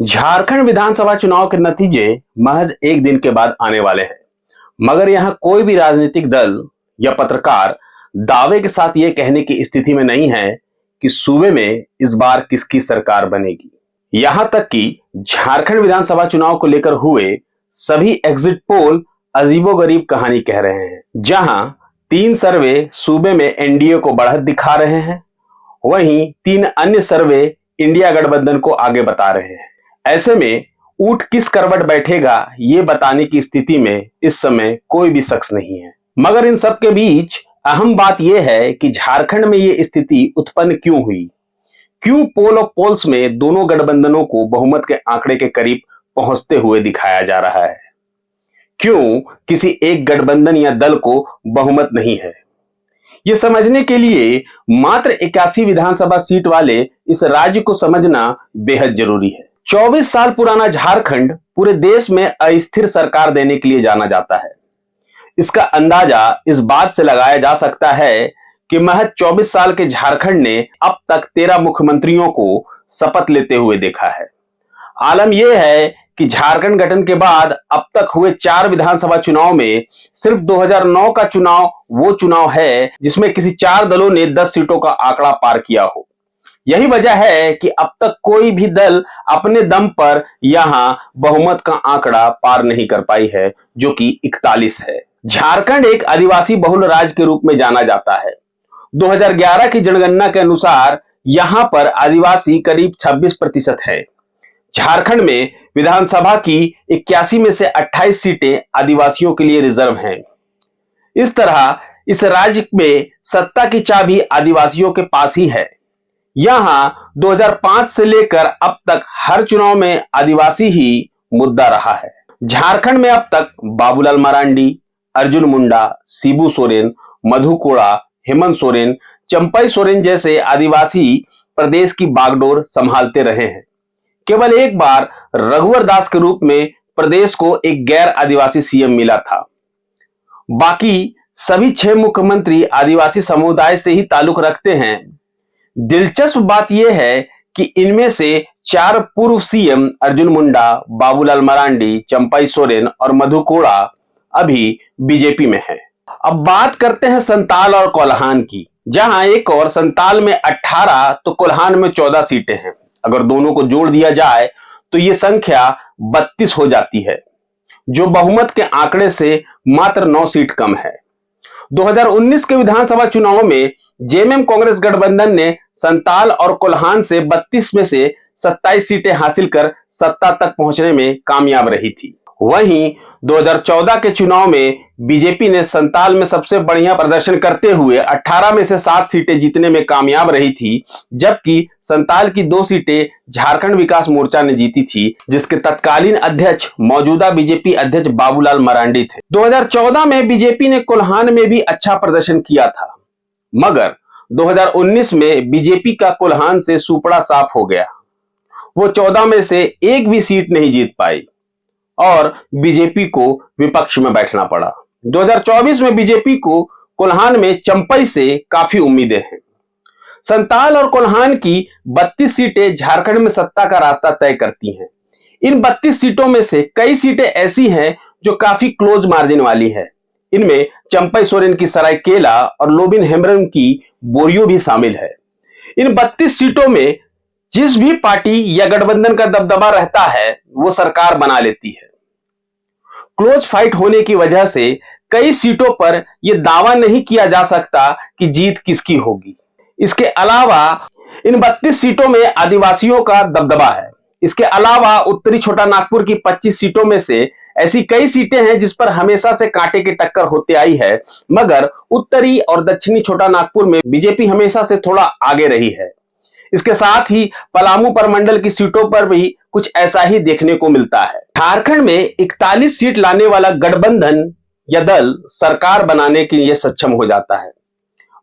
झारखंड विधानसभा चुनाव के नतीजे महज एक दिन के बाद आने वाले हैं, मगर यहां कोई भी राजनीतिक दल या पत्रकार दावे के साथ यह कहने की स्थिति में नहीं है कि सूबे में इस बार किसकी सरकार बनेगी। यहां तक कि झारखंड विधानसभा चुनाव को लेकर हुए सभी एग्जिट पोल अजीबोगरीब कहानी कह रहे हैं। जहां 3 सर्वे सूबे में एनडीए को बढ़त दिखा रहे हैं, वहीं 3 अन्य सर्वे इंडिया गठबंधन को आगे बता रहे हैं। ऐसे में ऊंट किस करवट बैठेगा ये बताने की स्थिति में इस समय कोई भी शख्स नहीं है। मगर इन सब के बीच अहम बात यह है कि झारखंड में ये स्थिति उत्पन्न क्यों हुई, क्यों पोल ऑफ पोल्स में दोनों गठबंधनों को बहुमत के आंकड़े के करीब पहुंचते हुए दिखाया जा रहा है, क्यों किसी एक गठबंधन या दल को बहुमत नहीं है। ये समझने के लिए मात्र 81 विधानसभा सीट वाले इस राज्य को समझना बेहद जरूरी है। 24 साल पुराना झारखंड पूरे देश में अस्थिर सरकार देने के लिए जाना जाता है। इसका अंदाजा इस बात से लगाया जा सकता है कि महज 24 साल के झारखंड ने अब तक 13 मुख्यमंत्रियों को शपथ लेते हुए देखा है। आलम यह है कि झारखंड गठन के बाद अब तक हुए 4 विधानसभा चुनाव में सिर्फ 2009 का चुनाव वो चुनाव है जिसमें किसी 4 दलों ने 10 सीटों का आंकड़ा पार किया हो। यही वजह है कि अब तक कोई भी दल अपने दम पर यहां बहुमत का आंकड़ा पार नहीं कर पाई है, जो कि 41 है। झारखंड एक आदिवासी बहुल राज्य के रूप में जाना जाता है। 2011 की जनगणना के अनुसार यहां पर आदिवासी करीब 26% है। झारखंड में विधानसभा की 81 में से 28 सीटें आदिवासियों के लिए रिजर्व हैं। इस तरह इस राज्य में सत्ता की चाबी आदिवासियों के पास ही है। यहां 2005 से लेकर अब तक हर चुनाव में आदिवासी ही मुद्दा रहा है। झारखंड में अब तक बाबूलाल मरांडी, अर्जुन मुंडा, शिबू सोरेन, मधु कोड़ा, हेमंत सोरेन, चंपई सोरेन जैसे आदिवासी प्रदेश की बागडोर संभालते रहे हैं। केवल एक बार रघुवर दास के रूप में प्रदेश को एक गैर आदिवासी सीएम मिला था। बाकी सभी 6 मुख्यमंत्री आदिवासी समुदाय से ही ताल्लुक रखते हैं। दिलचस्प बात यह है कि इनमें से 4 पूर्व सीएम अर्जुन मुंडा, बाबूलाल मरांडी, चंपई सोरेन और मधु कोड़ा अभी बीजेपी में हैं। अब बात करते हैं संताल और कोल्हान की, जहां एक और संताल में 18 तो कोल्हान में 14 सीटें हैं। अगर दोनों को जोड़ दिया जाए तो यह संख्या 32 हो जाती है, जो बहुमत के आंकड़े से मात्र 9 सीट कम है। 2019 के विधानसभा चुनाव में जेएमएम कांग्रेस गठबंधन ने संताल और कोल्हान से 32 में से 27 सीटें हासिल कर सत्ता तक पहुंचने में कामयाब रही थी। वहीं 2014 के चुनाव में बीजेपी ने संताल में सबसे बढ़िया प्रदर्शन करते हुए 18 में से 7 सीटें जीतने में कामयाब रही थी, जबकि संताल की 2 सीटें झारखंड विकास मोर्चा ने जीती थी, जिसके तत्कालीन अध्यक्ष मौजूदा बीजेपी अध्यक्ष बाबूलाल मरांडी थे। 2014 में बीजेपी ने कोल्हान में भी अच्छा प्रदर्शन किया था, मगर 2019 में बीजेपी का कोल्हान से सुपड़ा साफ हो गया। वो 14 में से एक भी सीट नहीं जीत पाई और बीजेपी को विपक्ष में बैठना पड़ा। 2024 में बीजेपी को कोल्हान में चंपई से काफी उम्मीदें हैं। संताल और कोल्हान की 32 सीटें झारखंड में सत्ता का रास्ता तय करती हैं। इन 32 सीटों में से कई सीटें ऐसी हैं जो काफी क्लोज मार्जिन वाली है। इनमें चंपई सोरेन की सरायकेला और लोबिन हेम्ब्रम की बोरियो भी शामिल है। इन 32 सीटों में जिस भी पार्टी या गठबंधन का दबदबा रहता है वो सरकार बना लेती है। क्लोज फाइट होने की वजह से कई सीटों पर यह दावा नहीं किया जा सकता कि जीत किसकी होगी। इसके अलावा इन 32 सीटों में आदिवासियों का दबदबा है। इसके अलावा उत्तरी छोटा नागपुर की 25 सीटों में से ऐसी कई सीटें हैं जिस पर हमेशा से कांटे की टक्कर होते आई है, मगर उत्तरी और दक्षिणी छोटा नागपुर में बीजेपी हमेशा से थोड़ा आगे रही है। इसके साथ ही पलामू परमंडल की सीटों पर भी कुछ ऐसा ही देखने को मिलता है। झारखंड में 41 सीट लाने वाला गठबंधन या दल सरकार बनाने के लिए सक्षम हो जाता है,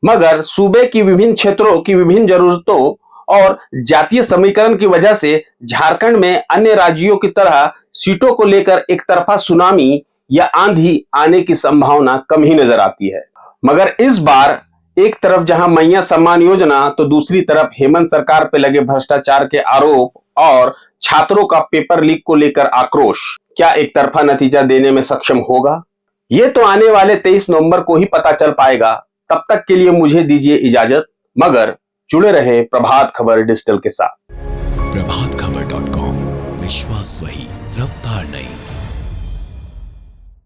मगर सूबे की विभिन्न क्षेत्रों की विभिन्न जरूरतों और जातीय समीकरण की वजह से झारखंड में अन्य राज्यों की तरह सीटों को लेकर एक तरफा सुनामी या आंधी आने की संभावना कम ही नजर आती है। मगर इस बार एक तरफ जहां मैया सम्मान योजना तो दूसरी तरफ हेमंत सरकार पे लगे भ्रष्टाचार के आरोप और छात्रों का पेपर लीक को लेकर आक्रोश क्या एक तरफा नतीजा देने में सक्षम होगा? ये तो आने वाले 23 नवंबर को ही पता चल पाएगा। तब तक के लिए मुझे दीजिए इजाजत, मगर जुड़े रहे प्रभात खबर डिजिटल के साथ। प्रभात खबर.com, विश्वास वही, रफ्तार नहीं।